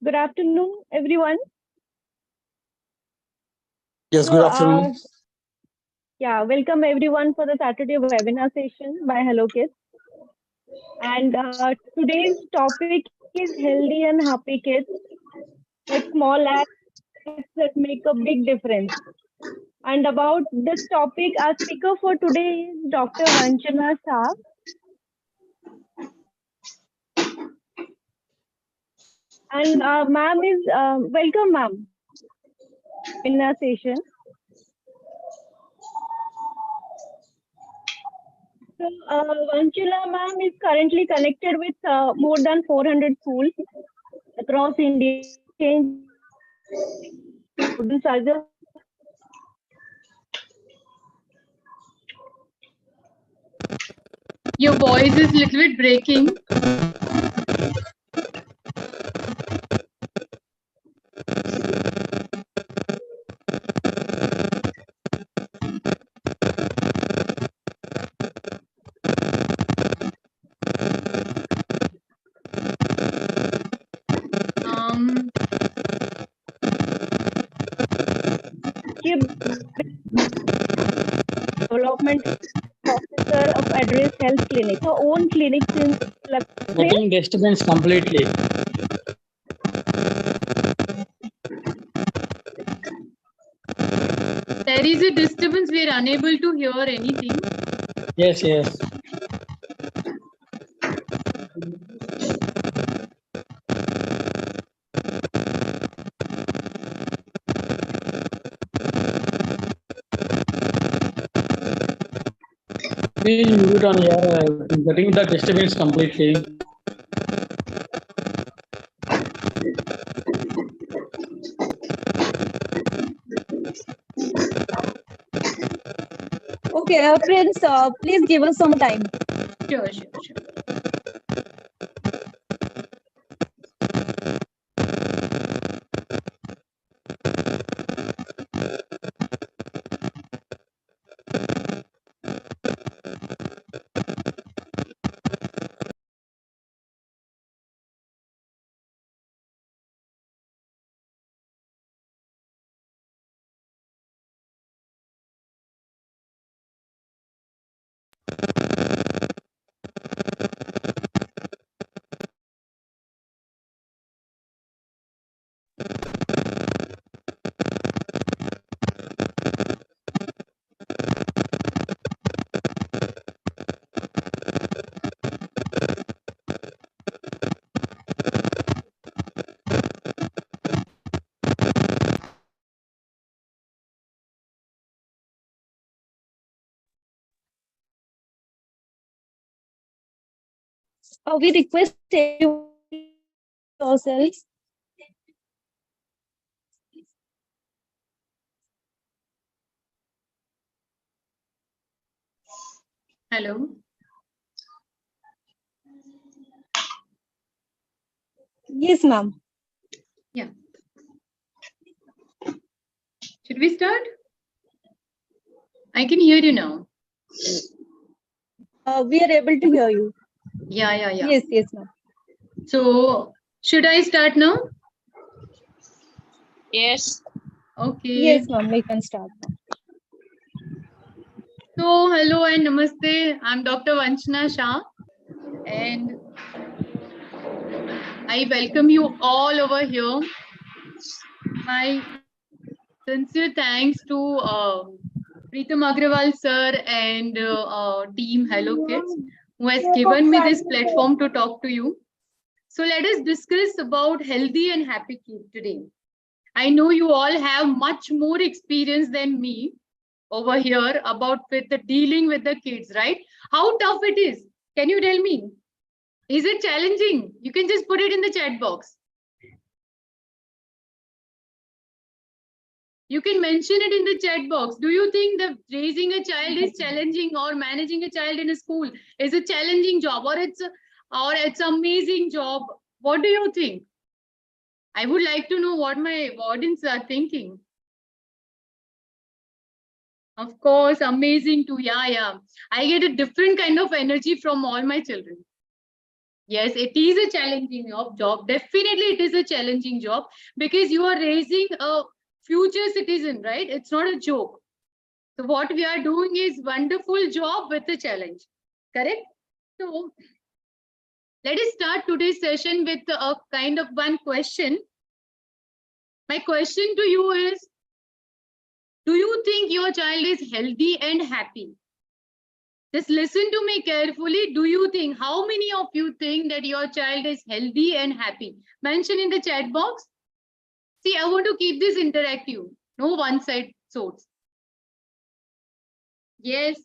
Good afternoon, everyone. Yes, So, good afternoon. welcome everyone for the Saturday webinar session by Hello Kids. And today's topic is healthy and happy kids, like small acts that make a big difference. And about this topic, our speaker for today is Dr. Vanchana Shah. And ma'am is welcome, ma'am, webinar session. So, Vanchana ma'am is currently connected with more than 400 schools across India, changing students as a Your voice is a little bit breaking. development officer of Address Health Clinic, her own clinic since Getting disturbance completely. There is a disturbance. We are unable to hear anything. Yes, yes. Please mute on here. Getting the disturbance completely. Okay, Prince, please give us some time. Sure. We request everyone yourselves. Hello. Yes, ma'am. Yeah. Should we start? I can hear you now. We are able to hear you. Yeah. Yes, ma'am. So, should I start now? Yes. Okay. Yes, ma'am. We can start now. So, hello and namaste. I'm Dr. Vanchana Shah, and I welcome you all over here. My sincere thanks to Preetam Agrawal sir and team Hello Kids, who has given me this platform to talk to you. So let us discuss about healthy and happy kids today. I know you all have much more experience than me over here about with the dealing with the kids, right? How tough it is? Can you tell me? Is it challenging? You can just put it in the chat box. You can mention it in the chat box. Do you think that raising a child is challenging, or managing a child in a school is a challenging job, or it's amazing job? What do you think? I would like to know what my audience are thinking. Of course, amazing too. Yeah. I get a different kind of energy from all my children. Yes, it is a challenging job. Definitely, it is a challenging job because you are raising a future citizen, right? It's not a joke. So what we are doing is wonderful job with a challenge. Correct? So let us start today's session with a kind of one question. My question to you is, do you think your child is healthy and happy? Just listen to me carefully. Do you think, how many of you think that your child is healthy and happy? Mention in the chat box. See, I want to keep this interactive. No one-side source. Yes,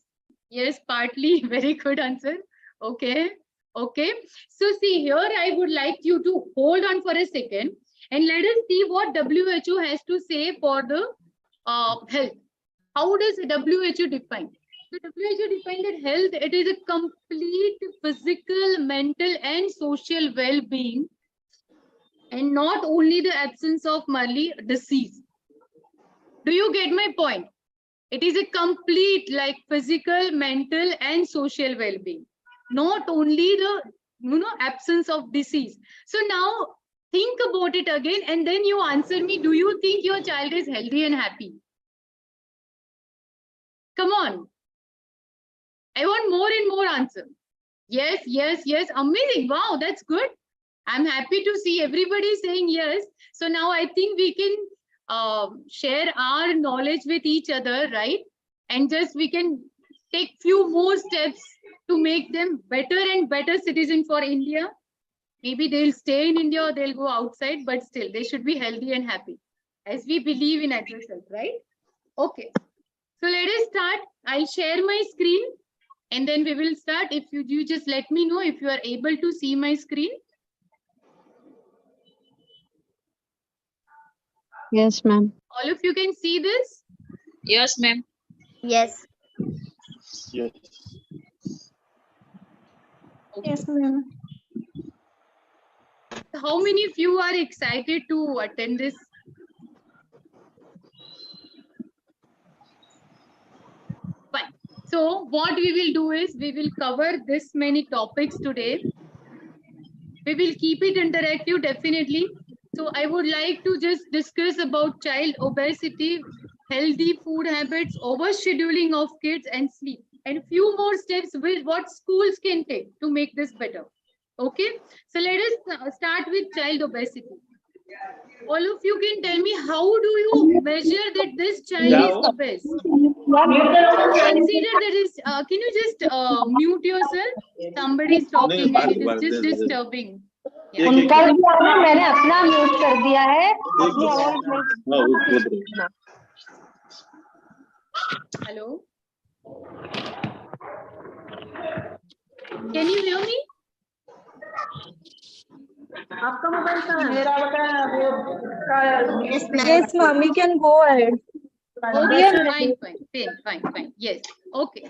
yes, partly. Very good answer. Okay, okay. So see here, I would like you to hold on for a second and let us see what WHO has to say for the health. How does WHO define? So WHO defined that health, it is a complete physical, mental, and social well-being, and not only the absence of merely disease. Do you get my point? It is a complete like physical, mental, and social well-being, not only the absence of disease. So now think about it again, and then you answer me. Do you think your child is healthy and happy? Come on. I want more and more answer. Yes, yes, yes. Amazing. Wow, that's good. I'm happy to see everybody saying yes. So now I think we can share our knowledge with each other, right? And just we can take few more steps to make them better and better citizen for India. Maybe they'll stay in India or they'll go outside, but still they should be healthy and happy as we believe in adult health, right? Okay. So let us start. I'll share my screen and then we will start. If you just let me know if you are able to see my screen. Yes, ma'am. All of you can see this? Yes, ma'am. Yes. Yes. Okay. Yes, ma'am. How many of you are excited to attend this? Fine. So what we will do is we will cover this many topics today. We will keep it interactive definitely. So I would like to just discuss about child obesity, healthy food habits, overscheduling of kids and sleep, and few more steps with what schools can take to make this better. Okay, so let us start with child obesity. All of you can tell me, how do you measure that this child is obese? Consider that is, can you just mute yourself? Somebody is talking and it is just disturbing. Yeah. उनका भी आना, मैंने अपना mute कर दिया है, अपनी आवाज नहीं। Hello? Can you hear me? आपका मोबाइल कहाँ है? मेरा बताया वो Yes, ma'am. You can go ahead. Okay, fine. Yes. Okay.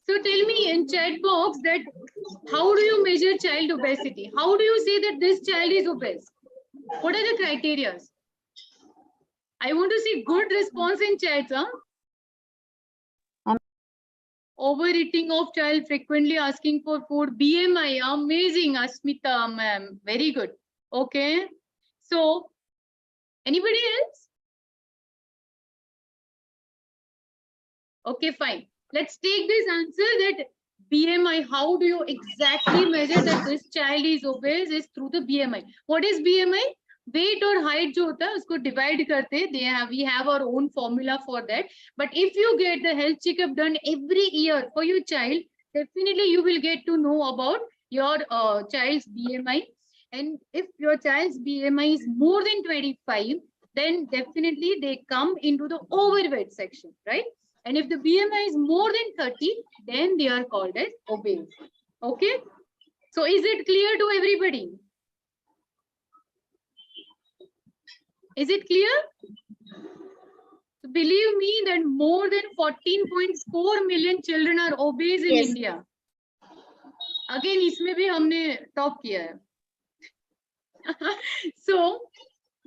So tell me in chat box that how do you measure child obesity? How do you say that this child is obese? What are the criteria? I want to see good response in chat, huh? Overeating of child, frequently asking for food, BMI, amazing, Asmita ma'am, very good. Okay. So anybody else? Okay, fine. Let's take this answer that BMI, how do you exactly measure that this child is obese is through the BMI. What is BMI? Weight or height जो होता है उसको divide करते हैं. We have our own formula for that. But if you get the health checkup done every year for your child, definitely you will get to know about your child's BMI. And if your child's BMI is more than 25, then definitely they come into the overweight section, right? And if the BMI is more than 30, then they are called as obese. Okay. So is it clear to everybody? Is it clear? So believe me that more than 14.4 million children are obese in India. Again, इसमें भी हमने top किया है. So,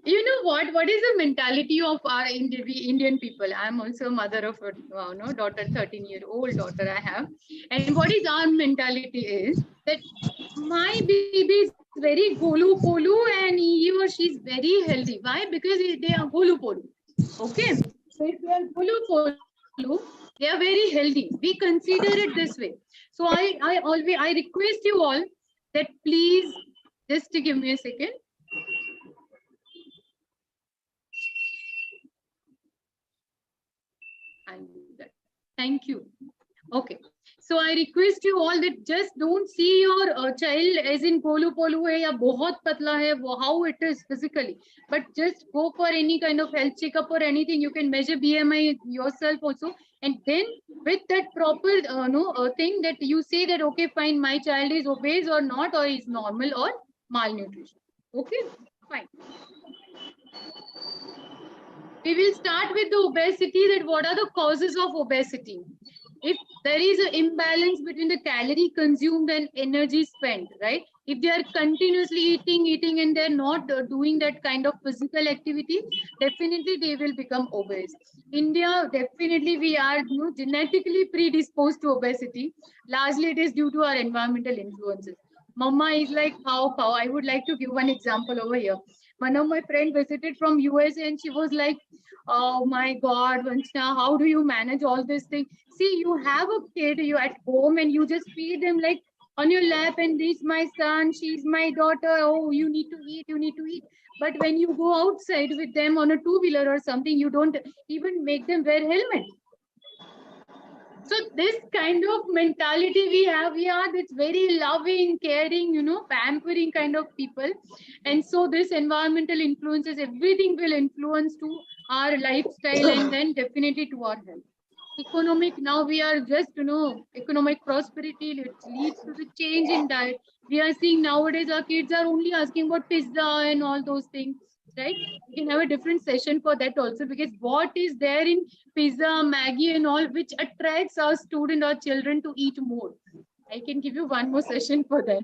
you know what is the mentality of our Indian people? I'm also a mother of a daughter, 13-year-old daughter I have. And what is our mentality is that my baby is very golu polu and he or she is very healthy. Why? Because they are golu polu. Okay. So if they are golu polu, they are very healthy. We consider it this way. So I request you all that please just to give me a second. I'll do that. Thank you. Okay. So I request you all that just don't see your child as in polu polu hai ya bahut patla hai, how it is physically, but just go for any kind of health checkup or anything. You can measure BMI yourself also, and then with that proper thing that you say that okay fine, my child is obese or not, or is normal or malnutrition. Okay, fine. We will start with the obesity. That what are the causes of obesity? If there is an imbalance between the calorie consumed and energy spent, right? If they are continuously eating and they're not doing that kind of physical activity, definitely they will become obese. India, definitely we are genetically predisposed to obesity. Largely it is due to our environmental influences. Mama is like cow. I would like to give one example over here. One of my friends visited from USA and she was like, oh my God, Vanshna, how do you manage all this thing? See, you have a kid, you at home and you just feed them like on your lap and this my son, she's my daughter. Oh, you need to eat, you need to eat. But when you go outside with them on a two-wheeler or something, you don't even make them wear helmet. So this kind of mentality we have here, that's very loving, caring, pampering kind of people. And so this environmental influences, everything will influence to our lifestyle and then definitely to our health. Economic, now we are just, economic prosperity, it leads to the change in diet. We are seeing nowadays our kids are only asking about pizza and all those things, right? We can have a different session for that also, because what is there in pizza, Maggie and all, which attracts our student or children to eat more? I can give you one more session for that.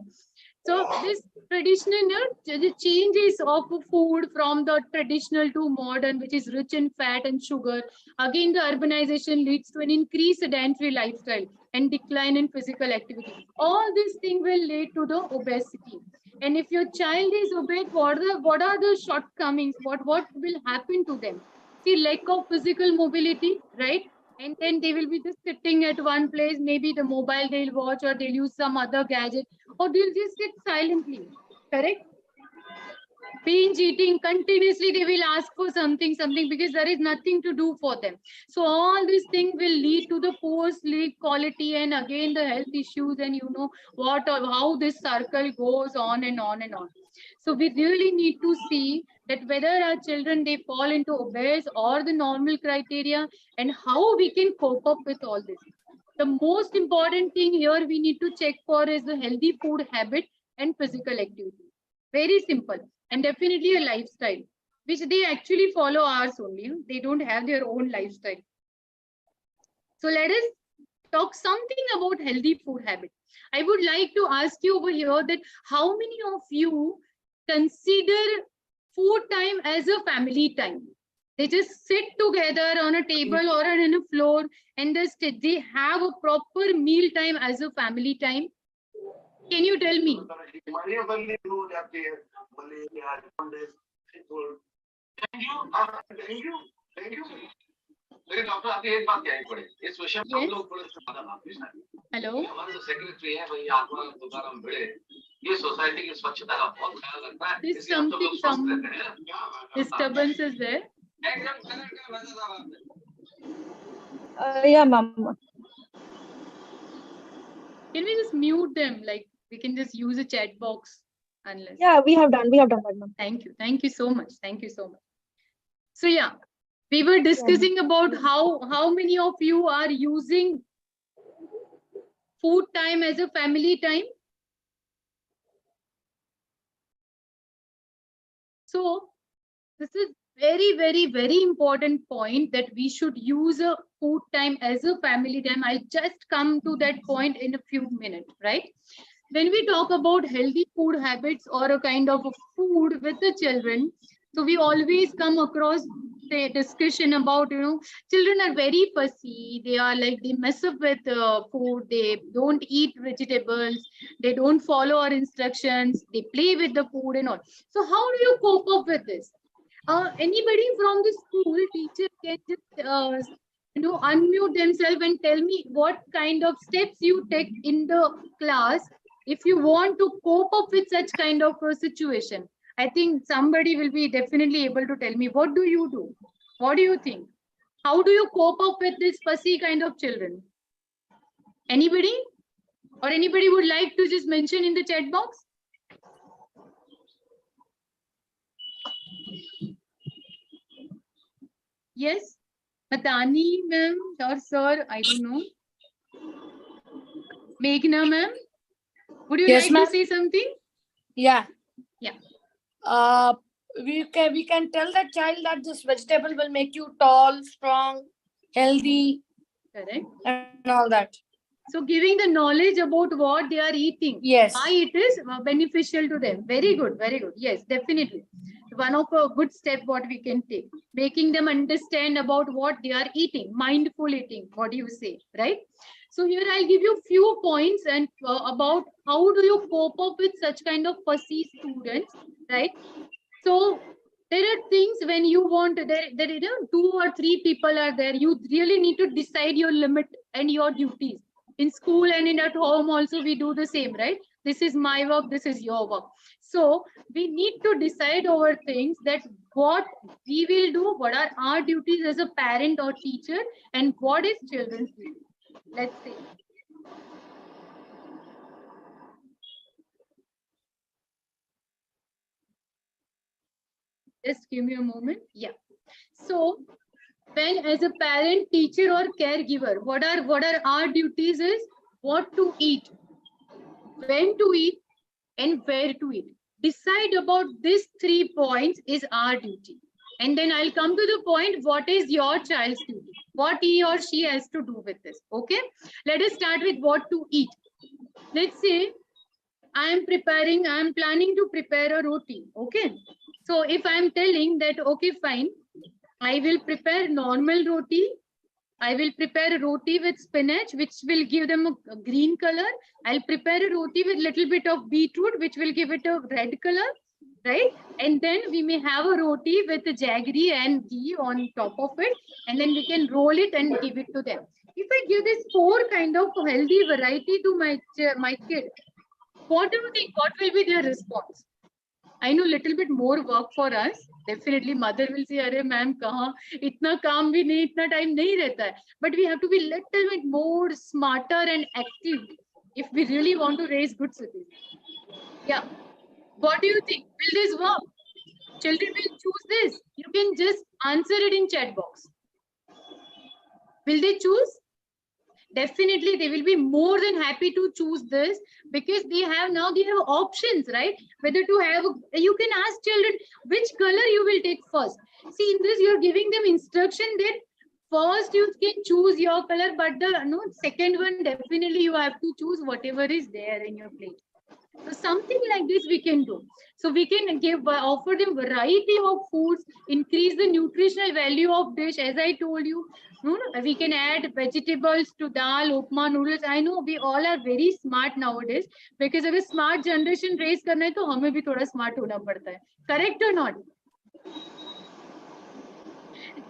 So this traditional, the changes of food from the traditional to modern, which is rich in fat and sugar. Again, the urbanization leads to an increased sedentary lifestyle and decline in physical activity. All these things will lead to the obesity. And if your child is obese, what are the shortcomings? What will happen to them? See, lack of physical mobility, right? And then they will be just sitting at one place, maybe the mobile they'll watch or they'll use some other gadget, or they'll just sit silently, correct? Binge eating continuously, they will ask for something because there is nothing to do for them. So all these things will lead to the poor sleep quality and again the health issues, and what or how this circle goes on and on and on. So we really need to see that whether our children, they fall into obese or the normal criteria, and how we can cope up with all this. The most important thing here we need to check for is the healthy food habit and physical activity. Very simple. And definitely a lifestyle, which they actually follow ours only. They don't have their own lifestyle. So let us talk something about healthy food habits. I would like to ask you over here that how many of you consider food time as a family time? They just sit together on a table or on a floor and they have a proper meal time as a family time. Can you tell me? लेकिन doctor आपकी एक बात कहनी पड़ेगी इस विषय में हम लोग थोड़े समाधान आप भी हेलो, हमारे जो सेक्रेटरी है वही आत्मा तुकाराम भिड़े, ये सोसाइटी की स्वच्छता का बहुत ख्याल रखता है, इसलिए हम सब लोग स्वस्थ रहते हैं. Disturbance is there. Yeah, ma'am. Can we just mute them? Like we can just use a chat box unless. Yeah, we have done that, ma'am. Thank you so much. Thank you so much. So yeah, we were discussing about how many of you are using food time as a family time. So this is very important point, that we should use a food time as a family time. I'll just come to that point in a few minutes, right? When we talk about healthy food habits or a kind of a food with the children, so we always come across say discussion about, children are very fussy. They are like, they mess up with food. They don't eat vegetables. They don't follow our instructions. They play with the food and all. So how do you cope up with this? Anybody from the school teacher can just unmute themselves and tell me what kind of steps you take in the class if you want to cope up with such kind of a situation. I think somebody will be definitely able to tell me, what do you do? What do you think? How do you cope up with this fussy kind of children? Anybody? Or anybody would like to just mention in the chat box? Yes? Matani ma'am or sir, I don't know. Meghna ma'am, would you Yes, like to say something? Yeah. Yeah. We can tell the child that this vegetable will make you tall, strong, healthy, Correct. and all that. So giving the knowledge about what they are eating, Yes. why it is beneficial to them. Very good, very good. Yes, definitely. One of a good step what we can take, making them understand about what they are eating, mindful eating, what do you say, right? So here I'll give you few points and about how do you cope up with such kind of fussy students, right? So there are things when you want, there 2 or 3 people are there, you really need to decide your limit and your duties. In school and in at home also we do the same, right? This is my work, this is your work. So we need to decide over things that what we will do, what are our duties as a parent or teacher, and what is children's duty. Let's see. Just give me a moment. Yeah. So when as a parent, teacher or caregiver, what are our duties is what to eat, when to eat, and where to eat. Decide about these 3 points is our duty. And then I'll come to the point, what is your child's duty? What he or she has to do with this. Okay. Let us start with what to eat. Let's say I am planning to prepare a roti. Okay. So if I'm telling that, okay, fine, I will prepare normal roti. I will prepare a roti with spinach, which will give them a green color. I'll prepare a roti with little bit of beetroot, which will give it a red color, right? And then we may have a roti with jaggery and ghee on top of it. And then we can roll it and give it to them. If I give this 4 kind of healthy variety to my kid, what do you think? What will be their response? I know little bit more work for us. Definitely mother will say, "Arey ma'am, kahan itna kaam bhi nahi, itna time nahi rehta hai." But we have to be little bit more smarter and active if we really want to raise good citizens. Yeah. What do you think? Will this work? Children will choose this. You can just answer it in chat box. Will they choose? Definitely they will be more than happy to choose this because they have options, right? Whether to have, you can ask children which color you will take first. See, in this you're giving them instruction that first you can choose your color, but the second one definitely you have to choose whatever is there in your plate. So something like this we can do. So we can offer them variety of foods, increase the nutritional value of dish. As I told you, we can add vegetables to dal, upma, noodles. I know we all are very smart nowadays because अगर smart generation raise करना है तो हमें भी थोड़ा smart होना पड़ता है. Correct or not?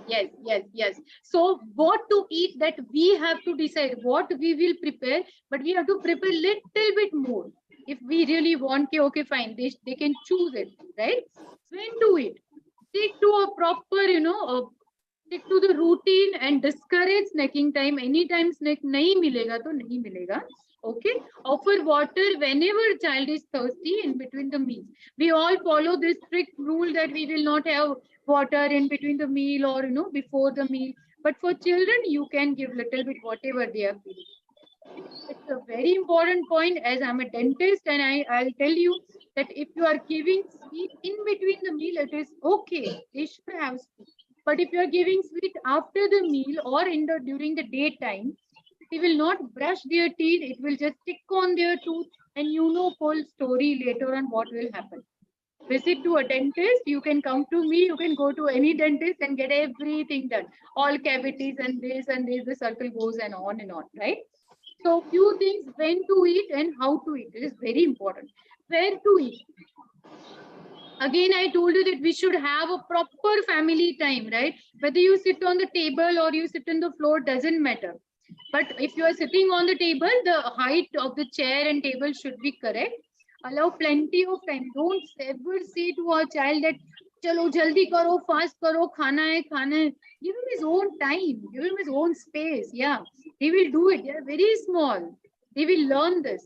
Yes. So what to eat, that we have to decide what we will prepare, but we have to prepare little bit more. If we really want, okay, fine, they can choose it, right? When to eat, stick to a proper, stick to the routine and discourage snacking time. Anytime snack nahi milega to nahi milega. Okay. Offer water whenever child is thirsty in between the meals. We all follow this strict rule that we will not have water in between the meal or before the meal. But for children, you can give little bit whatever they are feeling. It's a very important point, as I'm a dentist, and I'll tell you that if you are giving sweet in between the meal, it is okay. They should have sweet. But if you are giving sweet after the meal or during the daytime, they will not brush their teeth. It will just stick on their tooth, and whole story later on what will happen. visit to a dentist, you can come to me, you can go to any dentist and get everything done. All cavities and this, the circle goes and on, right? So few things, when to eat and how to eat. It is very important. Where to eat. Again, I told you that we should have a proper family time, right? Whether you sit on the table or you sit on the floor, doesn't matter. But if you are sitting on the table, the height of the chair and table should be correct. Allow plenty of time. Don't ever say to our child that, chalo jaldi karo, fast karo, khana hai, khana hai. Give him his own time. Give him his own space. Yeah, he will do it. They are very small. They will learn this.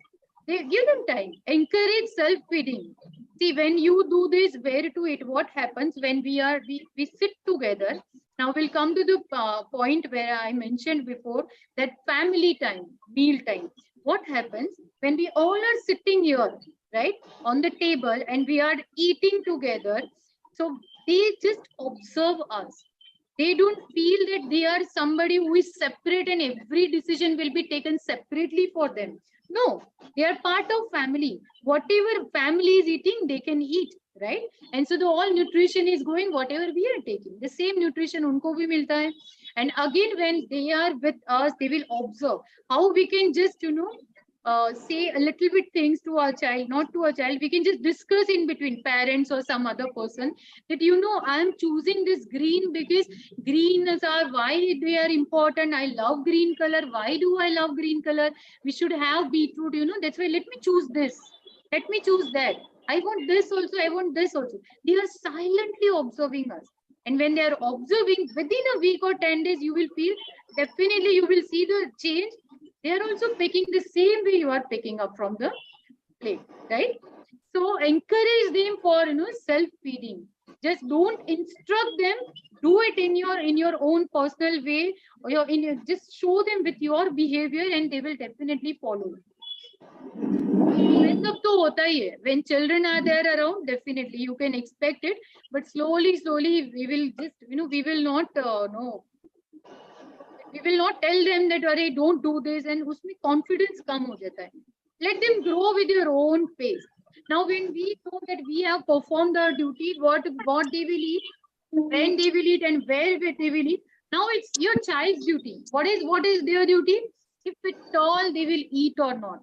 They give them time. Encourage self-feeding. See, when you do this, where to eat, what happens when we sit together. Now we'll come to the point where I mentioned before, that family time, meal time. What happens when we all are sitting here, right, on the table, and we are eating together? So they just observe us. They don't feel that they are somebody who is separate and every decision will be taken separately for them. No, they are part of family. Whatever family is eating, they can eat, right? And so the all nutrition is going, whatever we are taking, the same nutrition unko bhi milta hai. And again, when they are with us, they will observe how we can just, say a little bit things to our child, not to our child. We can just discuss in between parents or some other person that, I am choosing this green because greens are why they are important. I love green color. Why do I love green color? We should have beetroot, that's why let me choose this. Let me choose that. I want this also. I want this also. They are silently observing us. And when they are observing, within a week or 10 days, you will feel, definitely you will see the change. They are also picking the same way you are picking up from the plate, right? So encourage them for self-feeding. Just don't instruct them. Do it in your own personal way, or just show them with your behavior, and they will definitely follow. When children are there around, definitely you can expect it, but slowly we will just we will not we will not tell them that Arey, don't do this, and usme confidence come ho jata hai. Let them grow with their own pace. Now when we know that we have performed our duty, what they will eat, when they will eat, and where they will eat, now it's your child's duty. What is their duty? If at all they will eat or not.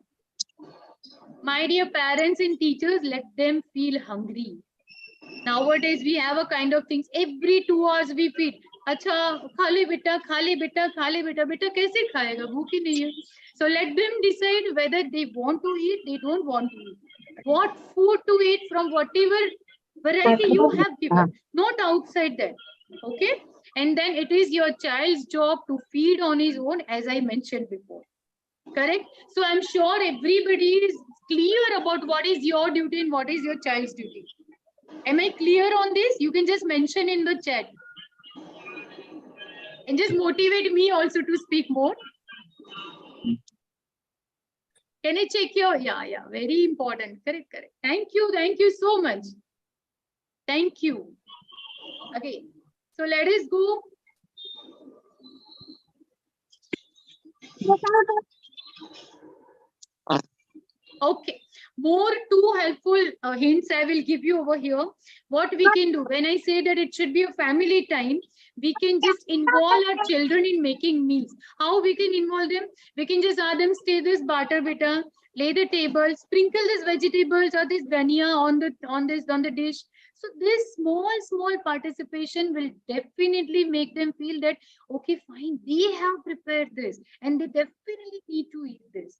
My dear parents and teachers, let them feel hungry. Nowadays, we have a kind of things. Every 2 hours we feed. Acha, khale beta, khale beta, khale beta. Beta kaise khayega? Bhooki nahi hai. So let them decide whether they want to eat, they don't want to eat. What food to eat from whatever variety you have given, not outside that. Okay? And then it is your child's job to feed on his own, as I mentioned before. Correct? So I'm sure everybody is clear about what is your duty and what is your child's duty. Am I clear on this? You can just mention in the chat. And just motivate me also to speak more. Can I check your? Yeah. Very important. Correct. Thank you so much. Thank you. Okay. So let us go. Okay. More two helpful hints I will give you over here. What we can do, when I say that it should be a family time, we can just involve our children in making meals. How we can involve them? We can just ask them, stay this butter beta, lay the table, sprinkle these vegetables or this dhania on the dish. So this small participation will definitely make them feel that, okay, fine, they have prepared this and they definitely need to eat this.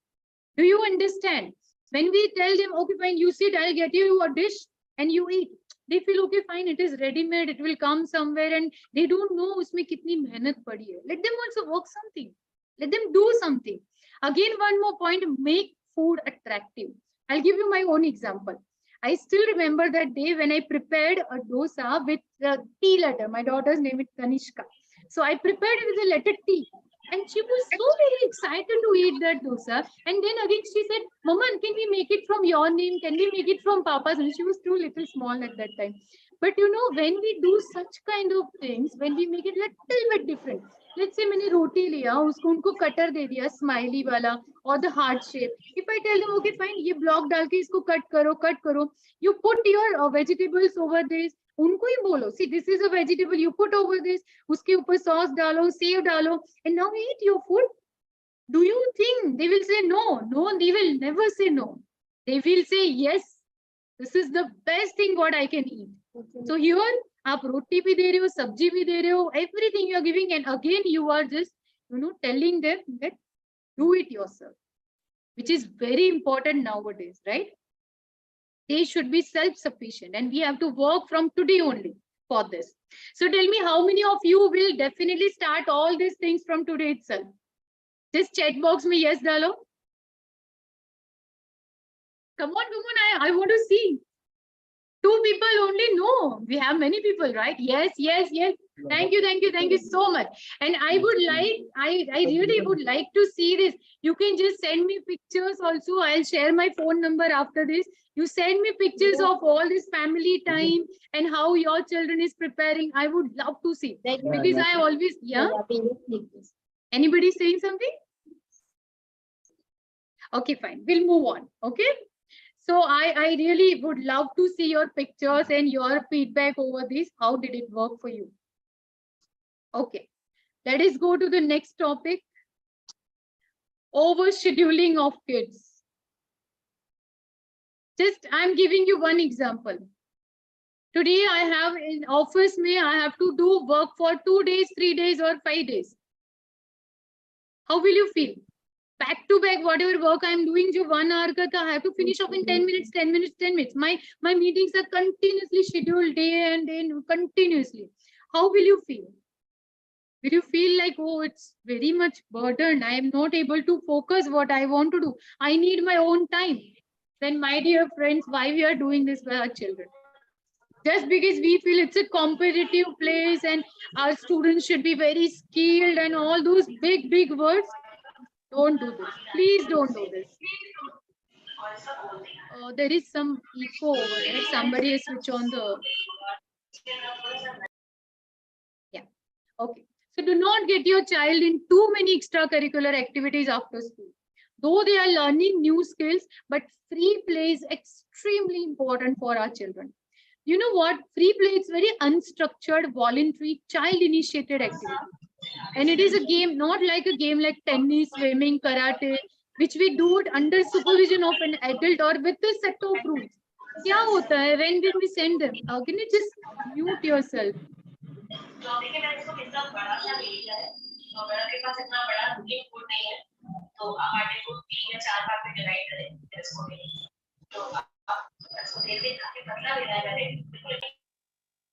Do you understand? When we tell them, okay, fine, you sit, I'll get you a dish and you eat. They feel, okay, fine, it is ready-made, it will come somewhere, and they don't know usme kitni mehnat padi hai. Let them also work something. Let them do something. Again, one more point, make food attractive. I'll give you my own example. I still remember that day when I prepared a dosa with the T letter. My daughter's name is Kanishka. So I prepared it with the letter T. And she was so very excited to eat that dosa. And then again she said, Mama, can we make it from your name? Can we make it from Papa's? And she was too little small at that time. But when we do such kind of things, when we make it a little bit different, Let's say मैंने रोटी लिया, उसको उनको cutter दे दिया, smiley वाला और the heart shape. If I tell them, okay, fine, ये block डाल के इसको कट करो, you put your vegetables over this. उनको ही बोलो, see, this is a vegetable, you put over this. उसके ऊपर sauce डालो, सेव डालो, and now eat your food. Do you think they will say no? No, they will never say no. They will say yes. This is the best thing what I can eat. So here, आप रोटी भी दे रहे हो, सब्जी भी दे रहे हो, everything you are giving, and again you are just, telling them that do it yourself, which is very important nowadays, right? They should be self-sufficient, and we have to work from today only for this. So tell me, how many of you will definitely start all these things from today itself? Just chat box me yes dalo. Come on, I want to see. 2 people only. No, we have many people, right? Yes. Thank you so much. And I would like, I really would like to see this. You can just send me pictures also. I'll share my phone number after this. You send me pictures of all this family time and how your children is preparing. I would love to see, because I always, Anybody saying something? Okay, fine. We'll move on. Okay. So I really would love to see your pictures and your feedback over this. How did it work for you? Okay. Let us go to the next topic. Overscheduling of kids. Just I'm giving you one example. Today I have in office I have to do work for 2 days, 3 days or 5 days. How will you feel? Back to back, whatever work I'm doing, jo 1 hour ka tha, I have to finish off in 10 minutes, 10 minutes, 10 minutes. My meetings are continuously scheduled day and day, continuously. How will you feel? Will you feel like, oh, it's very much burdened, I am not able to focus what I want to do, I need my own time? Then, my dear friends, why we are doing this for our children? Just because we feel it's a competitive place and our students should be very skilled and all those big words. Don't do this. Please don't do this. There is some echo over there. Somebody has switched on the... Yeah. Okay. So do not get your child in too many extracurricular activities after school. Though they are learning new skills, but free play is extremely important for our children. You know what? Free play is very unstructured, voluntary, child-initiated activity. And it is a game, not like a game like tennis, swimming, karate, which we do it under supervision of an adult or with a set of rules. Kya hota hai when we send them? Can you just mute yourself?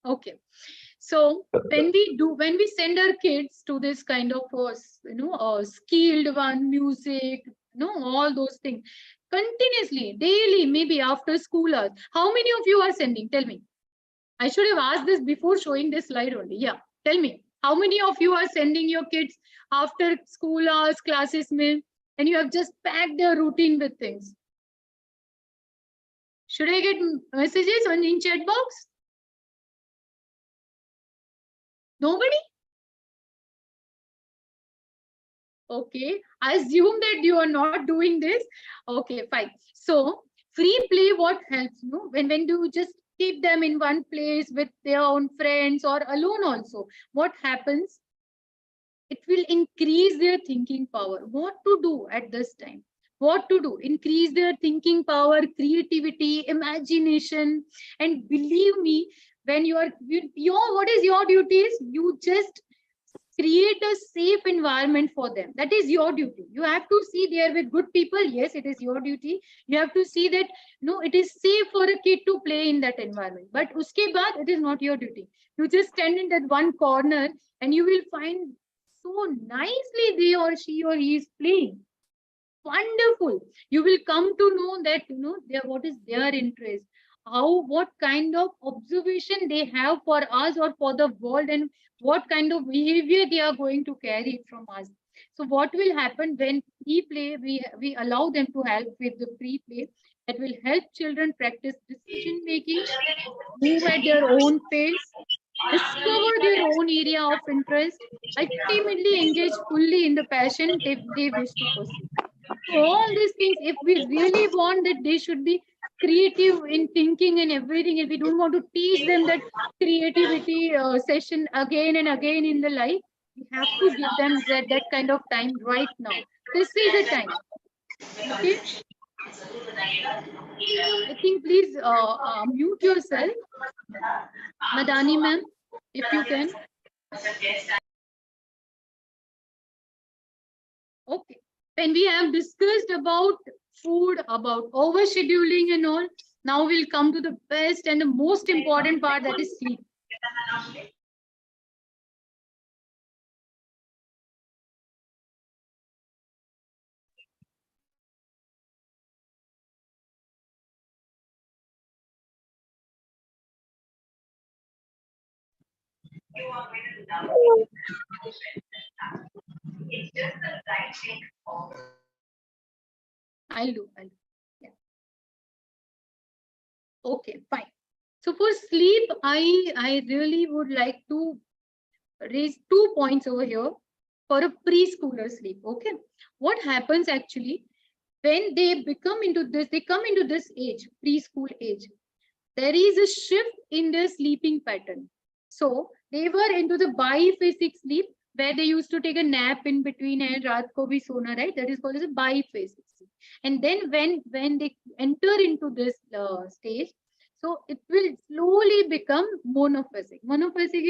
Okay. So when we send our kids to this kind of skilled one, music, all those things continuously, daily, maybe after school hours. How many of you are sending? Tell me. I should have asked this before showing this slide only. Yeah, tell me. How many of you are sending your kids after school hours, classes, and you have just packed their routine with things? Should I get messages in chat box? Nobody? Okay, I assume that you are not doing this. Okay, fine. So free play, what helps? When do you just keep them in one place with their own friends or alone also? What happens? It will increase their thinking power. What to do at this time? What to do? Increase their thinking power, creativity, imagination, and believe me, when what is your duties? You just create a safe environment for them. That is your duty. You have to see they are with good people. Yes, it is your duty. You have to see that it is safe for a kid to play in that environment. But uske baad, it is not your duty. You just stand in that one corner and you will find so nicely they or she or he is playing. Wonderful. You will come to know that what is their interest, what kind of observation they have for us or for the world, and what kind of behavior they are going to carry from us. So what will happen when free play, we allow them to help with the free play, that will help children practice decision making, move at their own pace, discover their own area of interest, ultimately engage fully in the passion they wish to pursue. So all these things, if we really want that they should be creative in thinking and everything, if we don't want to teach them that creativity session again and again in the life, we have to give them that kind of time right now. This is the time. Okay. I think please mute yourself, Madani ma'am, if you can. Okay. When we have discussed about food, about overscheduling and all, now we'll come to the best and the most important part, that is sleep. I'll do. Yeah. Okay, fine. So for sleep, I really would like to raise 2 points over here for a preschooler sleep. Okay, what happens actually when they come into this age, preschool age, there is a shift in their sleeping pattern. So they were into the biphasic sleep, where they used to take a nap in between and raat ko bhi sona, right? That is called as a biphasic sleep. And then when they enter into this stage, so it will slowly become monophasic. Monophasic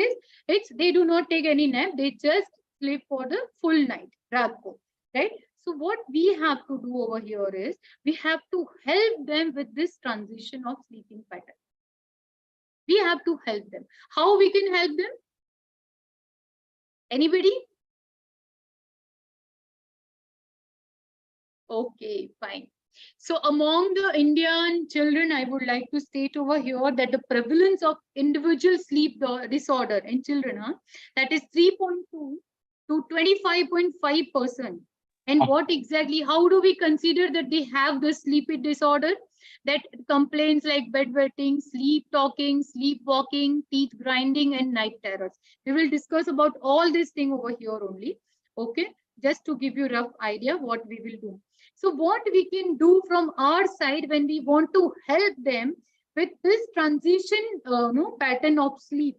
is they do not take any nap, they just sleep for the full night, raat ko, right? So what we have to do over here is we have to help them with this transition of sleeping pattern. We have to help them. How we can help them? Anybody? Okay, fine. So among the Indian children, I would like to state over here that the prevalence of individual sleep disorder in children, that is 3.2 to 25.5%. And what exactly, how do we consider that they have the sleepy disorder? That complaints like bedwetting, sleep talking, sleepwalking, teeth grinding, and night terrors. We will discuss about all this thing over here only. Okay, just to give you a rough idea what we will do. So what we can do from our side when we want to help them with this transition pattern of sleep.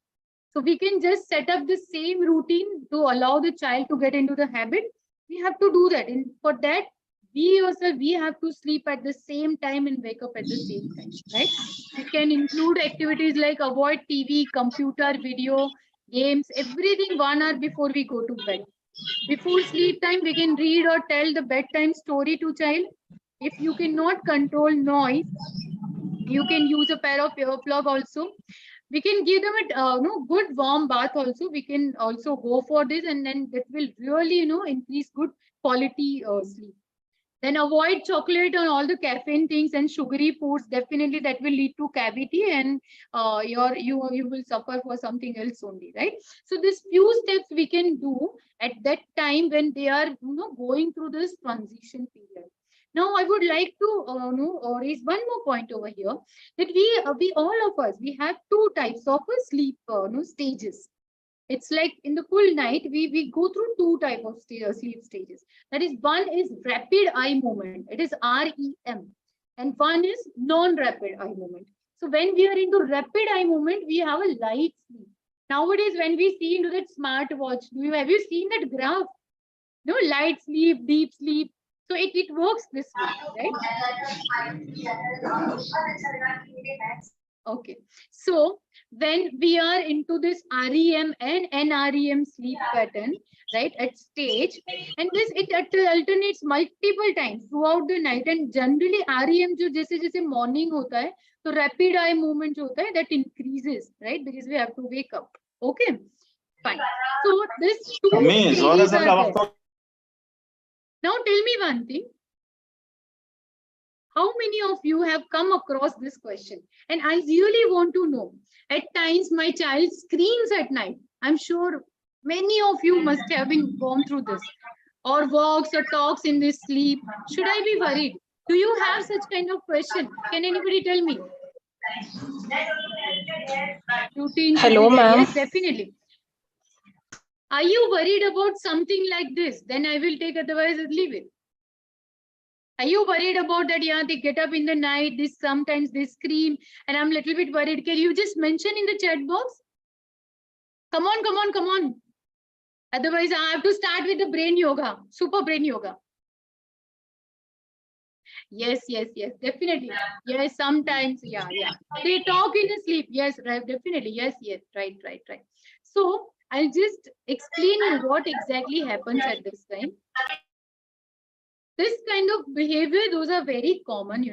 So we can just set up the same routine to allow the child to get into the habit. We have to do that. And for that, we have to sleep at the same time and wake up at the same time, right? We can include activities like avoid TV, computer, video, games, everything 1 hour before we go to bed. Before sleep time, we can read or tell the bedtime story to child. If you cannot control noise, you can use a pair of earplug also. We can give them a good warm bath also. We can also go for this, and then that will really increase good quality sleep. Then avoid chocolate and all the caffeine things and sugary foods. Definitely that will lead to cavity, and you will suffer for something else only, right? So these few steps we can do at that time when they are going through this transition period. Now I would like to raise one more point over here, that we all of us, we have two types of sleep stages. It's like in the full night, we go through two type of sleep stages. That is, one is rapid eye movement. It is REM. And one is non-rapid eye movement. So when we are into rapid eye movement, we have a light sleep. Nowadays, when we see into that smartwatch, have you seen that graph? No, light sleep, deep sleep. So it works this way, right? Okay. So when we are into this REM and NREM sleep pattern, right, at stage, and it alternates multiple times throughout the night, and generally REM jo jaise morning hota hai, so rapid eye movement jo hota hai, that increases, right, because we have to wake up. Okay, fine. So this two stages are there. Now tell me one thing. How many of you have come across this question? And I really want to know. At times, my child screams at night. I'm sure many of you must have been gone through this. Or walks or talks in this sleep. Should I be worried? Do you have such kind of question? Can anybody tell me? Routine. Hello, ma'am. Yes, definitely. Are you worried about something like this? Then I will take, otherwise I'll leave it. Are you worried about that? Yeah, they get up in the night, this sometimes they scream, and I'm a little bit worried. Can you just mention in the chat box? Come on, come on, come on. Otherwise, I have to start with the brain yoga, super brain yoga. Yes, yes, yes, definitely. Yes, sometimes, yeah, yeah. They talk in the sleep. Yes, right, definitely. Yes, yes, right, right, right. So I'll just explain you what exactly happens at this time. This kind of behavior, those are very common,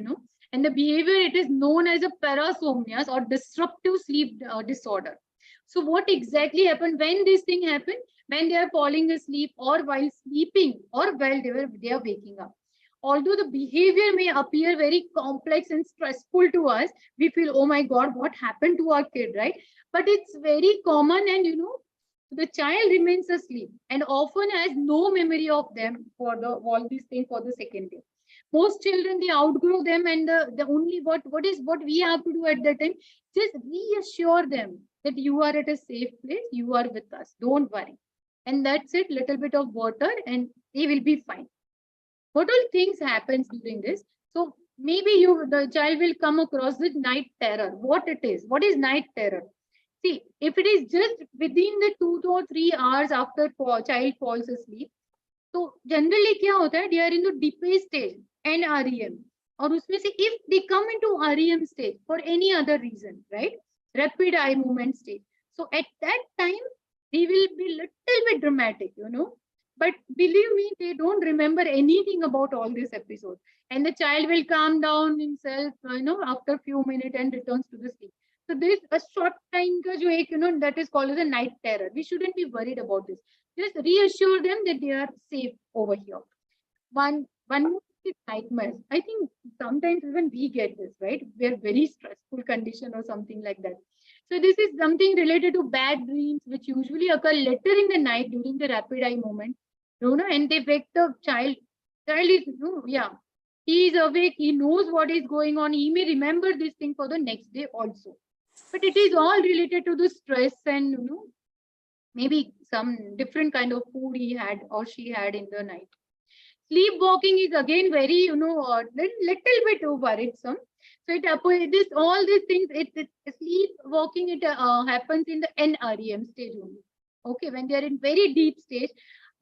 and the behavior, it is known as a parasomnias or disruptive sleep disorder. So what exactly happened when this thing happened? When they are falling asleep or while sleeping or while they are waking up. Although the behavior may appear very complex and stressful to us, we feel, oh my God, what happened to our kid, right? But it's very common, and the child remains asleep and often has no memory of them for all these things for the second day. Most children, they outgrow them, and the only what we have to do at that time, just reassure them that you are at a safe place, you are with us, don't worry. And that's it, little bit of water and they will be fine. What all things happens during this? So maybe the child will come across the night terror. What it is? What is night terror? See, if it is just within the 2 or 3 hours after child falls asleep, तो generally क्या होता है? They are in the deepest stage, NREM, और उसमें से if they come into REM stage for any other reason, right? Rapid eye movement stage. So at that time, they will be little bit dramatic, But believe me, they don't remember anything about all this episode. And the child will calm down himself, after a few minutes and returns to the sleep. So this a short time ka jo ek, that is called as a night terror. We shouldn't be worried about this. Just reassure them that they are safe over here. One more is nightmares. I think sometimes even we get this, right? We are very stressful condition or something like that. So this is something related to bad dreams, which usually occur later in the night during the rapid eye movement. And they wake the child. Child is, yeah, he is awake. He knows what is going on. He may remember this thing for the next day also. But it is all related to the stress and, maybe some different kind of food he had or she had in the night. Sleepwalking is again very, little bit worrisome. So all these things, sleepwalking, it happens in the NREM stage only. Okay, when they are in very deep stage,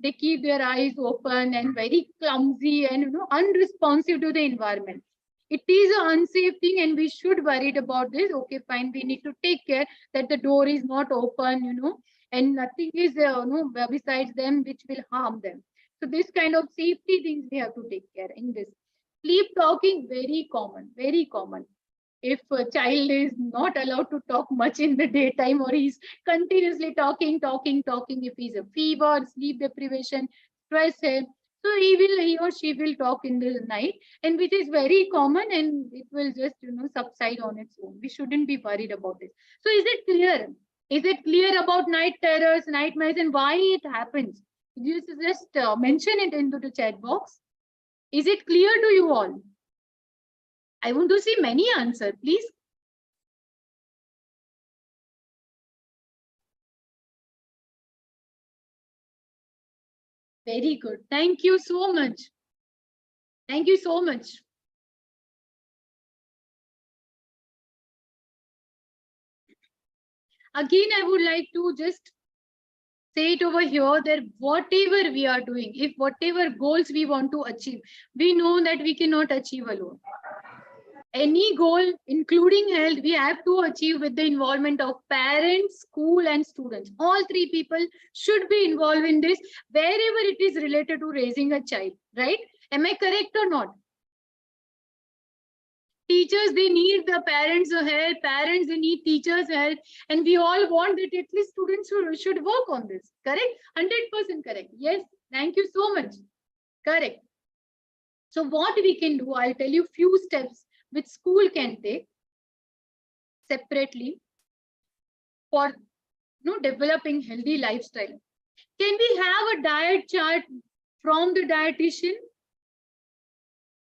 they keep their eyes open and very clumsy and unresponsive to the environment. It is an unsafe thing, and we should worry about this. Okay, fine. We need to take care that the door is not open, and nothing is besides them which will harm them. So this kind of safety things we have to take care in this. Sleep talking, very common, very common. If a child is not allowed to talk much in the daytime, or he's continuously talking, if he's a fever, sleep deprivation, stress, so he or she will talk in the night, and which is very common, and it will just subside on its own. We shouldn't be worried about this. So is it clear? Is it clear about night terrors, nightmares, and why it happens? Just mention it into the chat box. Is it clear to you all? I want to see many answers, please. Very good. Thank you so much. Thank you so much. Again, I would like to just say it over here that whatever we are doing, if whatever goals we want to achieve, we know that we cannot achieve alone. Any goal, including health, we have to achieve with the involvement of parents, school, and students. All three people should be involved in this wherever it is related to raising a child, right? Am I correct or not? Teachers, they need the parents' help. Parents, they need teachers' help. And we all want that at least students should work on this. Correct? 100% correct. Yes. Thank you so much. Correct. So what we can do, I'll tell you few steps which school can take separately for developing healthy lifestyle. Can we have a diet chart from the dietitian?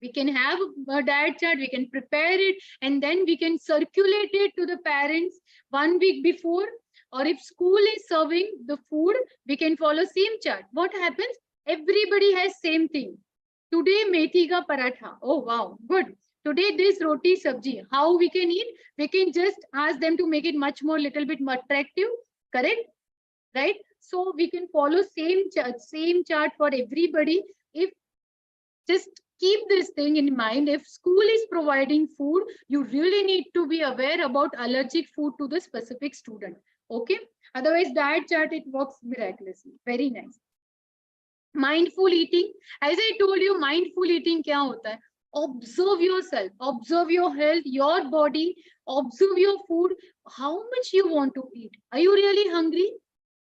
We can have a diet chart, we can prepare it, and then we can circulate it to the parents 1 week before. Or if school is serving the food, we can follow same chart. What happens? Everybody has same thing. Today, methi ka paratha. Oh, wow, good. Today, this roti sabji. How we can eat? We can just ask them to make it much more, little bit more attractive. Correct? Right? So we can follow same chart for everybody. If just keep this thing in mind, if school is providing food, you really need to be aware about allergic food to the specific student. Okay? Otherwise, diet chart, it works miraculously. Very nice. Mindful eating. As I told you, mindful eating kya hota hai? Observe yourself, observe your health, your body, observe your food, how much you want to eat. Are you really hungry?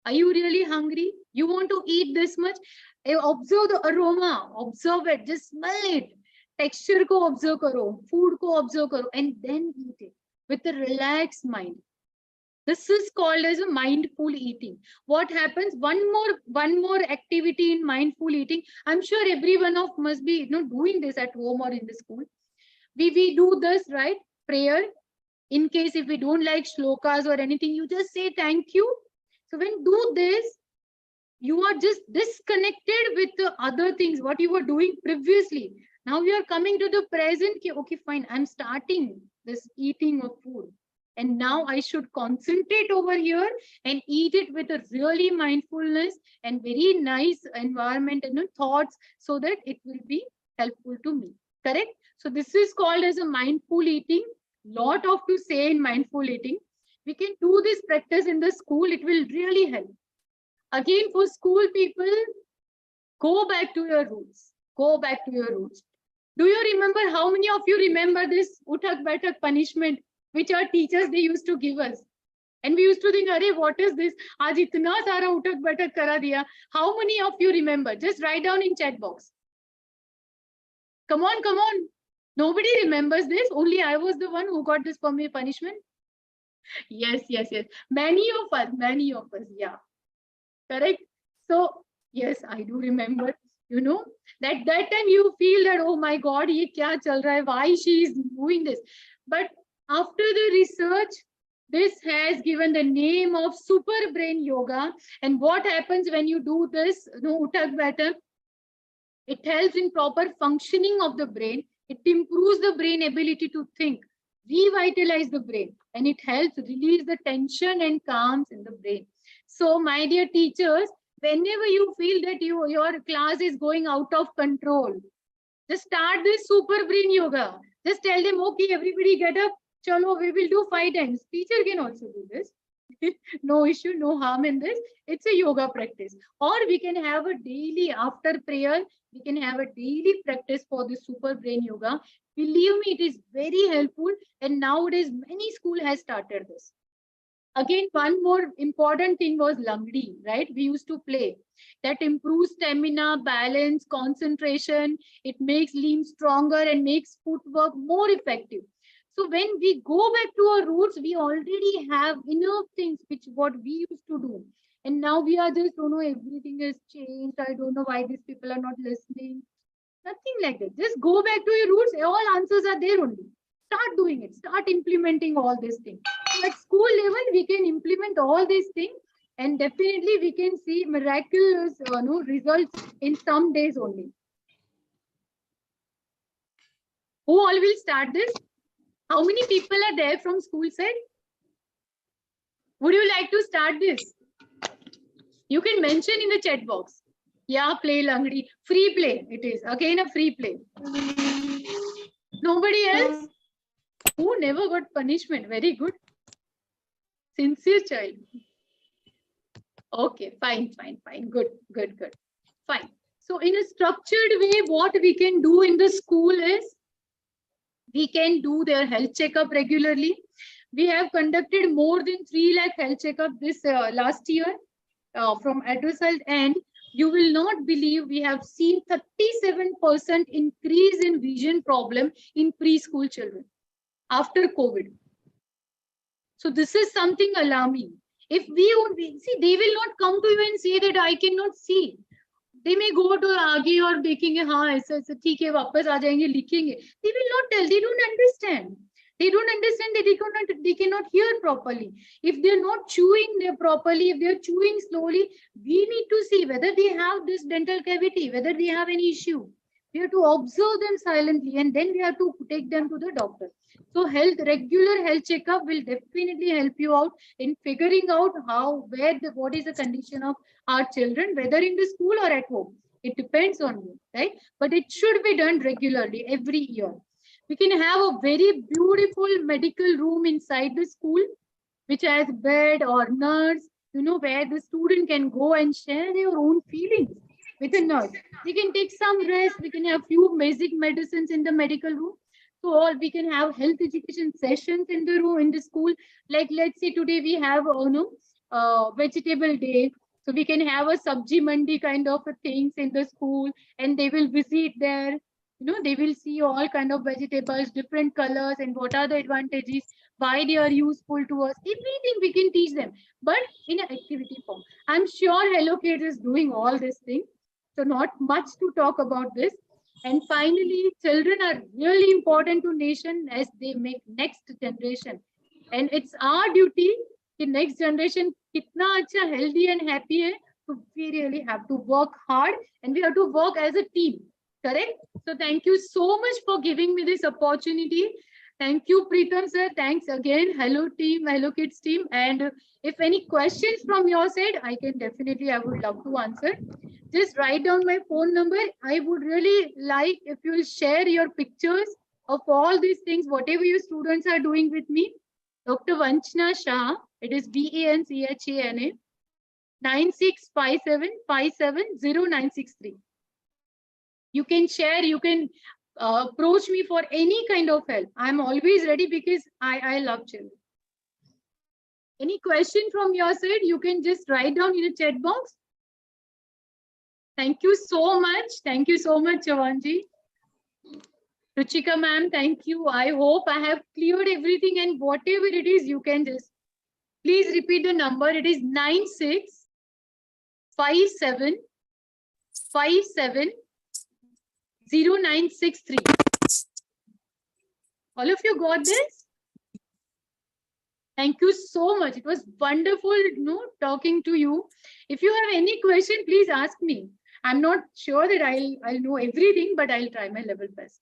Are you really hungry? You want to eat this much? Observe the aroma, observe it, just smell it. Texture ko observe karo, food ko observe karo, and then eat it with a relaxed mind. This is called as a mindful eating. What happens? One more activity in mindful eating. I'm sure every one of must be doing this at home or in the school. We do this, right? Prayer. In case if we don't like shlokas or anything, you just say thank you. So when do this, you are just disconnected with the other things, what you were doing previously. Now you are coming to the present. Okay, fine. I'm starting this eating of food. And now I should concentrate over here and eat it with a really mindfulness and very nice environment and thoughts, so that it will be helpful to me. Correct? So this is called as a mindful eating. Lot of to say in mindful eating. We can do this practice in the school. It will really help. Again, for school people, go back to your roots. Go back to your roots. Do you remember, how many of you remember this uthak baitak punishment, which our teachers, they used to give us? And we used to think, Arey, what is this? Aaj itna sara uthak baitak kara diya. How many of you remember? Just write down in chat box. Come on, come on. Nobody remembers this. Only I was the one who got this punishment. Yes, yes, yes. Many of us, yeah. Correct? So, yes, I do remember. That time you feel that, oh my God, ye kya chal raha hai? Why she is doing this? But after the research, this has given the name of super brain yoga. And what happens when you do this, utak baitak? It helps in proper functioning of the brain. It improves the brain ability to think, revitalize the brain, and it helps release the tension and calms in the brain. So, my dear teachers, whenever you feel that your class is going out of control, just start this super brain yoga. Just tell them, okay, everybody get up. Chalo, we will do 5 times. Teacher can also do this. No issue, no harm in this. It's a yoga practice. Or we can have a daily, after prayer, we can have a daily practice for the super brain yoga. Believe me, it is very helpful. And nowadays, many schools has started this. Again, one more important thing was Langdi, right? We used to play. That improves stamina, balance, concentration. It makes limbs stronger and makes footwork more effective. So when we go back to our roots, we already have enough things which what we used to do. And now we are just, everything has changed. I don't know why these people are not listening. Nothing like that. Just go back to your roots. All answers are there only. Start doing it. Start implementing all these things. So at school level, we can implement all these things, and definitely we can see miraculous results in some days only. Who all will start this? How many people are there from school side? Would you like to start this? You can mention in the chat box. Yeah, play Langdi. Free play it is. Again, a free play. Nobody else? Who never got punishment? Very good. Sincere child. Okay, fine. Good. Fine. So in a structured way, what we can do in the school is, we can do their health checkup regularly. We have conducted more than 3 lakh health checkup this last year from Address Health, and you will not believe we have seen 37% increase in vision problem in preschool children after COVID. So this is something alarming. If we would see, they will not come to you and say that I cannot see. They may go to आगे और देखेंगे हाँ ऐसा ऐसा ठीक है वापस आ जाएंगे लिखेंगे. They will not tell. They don't understand. They don't understand that they cannot hear properly. If they're not chewing properly, if they're chewing slowly, we need to see whether they have this dental cavity, whether they have any issue. We have to observe them silently and then we have to take them to the doctor. So regular health checkup will definitely help you out in figuring out what is the condition of our children, whether in the school or at home. It depends on you, right? But it should be done regularly every year. We can have a very beautiful medical room inside the school, which has bed or nurse, where the student can go and share their own feelings with a nurse. We can take some rest. We can have few basic medicines in the medical room. So we can have health education sessions in the room, in the school. Like let's say today we have vegetable day. So we can have a sabji mandi kind of things in the school, and they will visit there. They will see all kind of vegetables, different colors, and what are the advantages, why they are useful to us. Everything we can teach them, but in an activity form. I'm sure Hello Kids is doing all these things. So not much to talk about this. And finally, children are really important to nation as they make next generation. And it's our duty the next generation kitna acha, healthy and happy hai. So we really have to work hard and we have to work as a team. Correct? So thank you so much for giving me this opportunity. Thank you, Preetham sir. Thanks again. Hello team, Hello Kids team. And if any questions from your side, I would love to answer. Just write down my phone number. I would really like if you will share your pictures of all these things, whatever your students are doing with me. Dr. Vanchana Shah, it is Vanchana, 9657570963. You can share, you can approach me for any kind of help. I'm always ready because I love children. Any question from your side, you can just write down in the chat box. Thank you so much. Thank you so much, Chavanji. Ruchika ma'am, thank you. I hope I have cleared everything, and whatever it is, you can just please repeat the number. It is 9657570963. All of you got this? Thank you so much. It was wonderful, talking to you. If you have any question, please ask me. I'm not sure that I'll know everything, but I'll try my level best.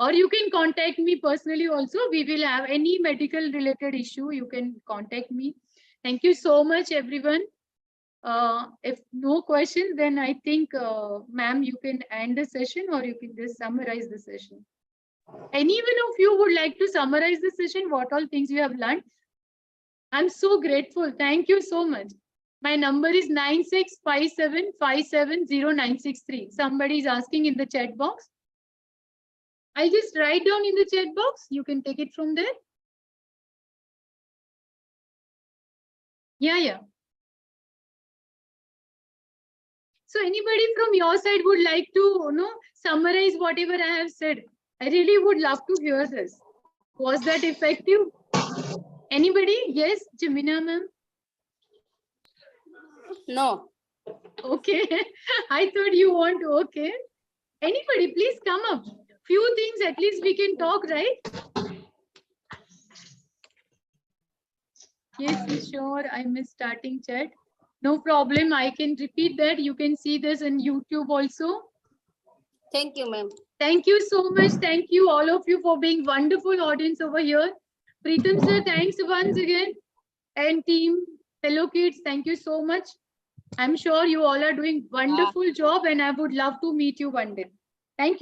Or you can contact me personally also. We will have any medical related issue. You can contact me. Thank you so much, everyone. If no questions, then I think, ma'am, you can end the session or you can just summarize the session. Anyone of you would like to summarize the session, what all things you have learned? I'm so grateful. Thank you so much. My number is 9657570963. Somebody is asking in the chat box. I'll just write down in the chat box. You can take it from there. Yeah. So anybody from your side would like to summarize whatever I have said? I really would love to hear this. Was that effective? Anybody? Yes, Jamina ma'am? No. Okay. I thought you want to. Okay. Anybody, please come up. Few things at least we can talk, right? Yes, sure. I missed starting chat. No problem. I can repeat that. You can see this on YouTube also. Thank you, ma'am. Thank you so much. Thank you all of you for being wonderful audience over here. Preetham sir, thanks once again. And team Hello Kids, thank you so much. I'm sure you all are doing wonderful job and I would love to meet you one day. Thank you.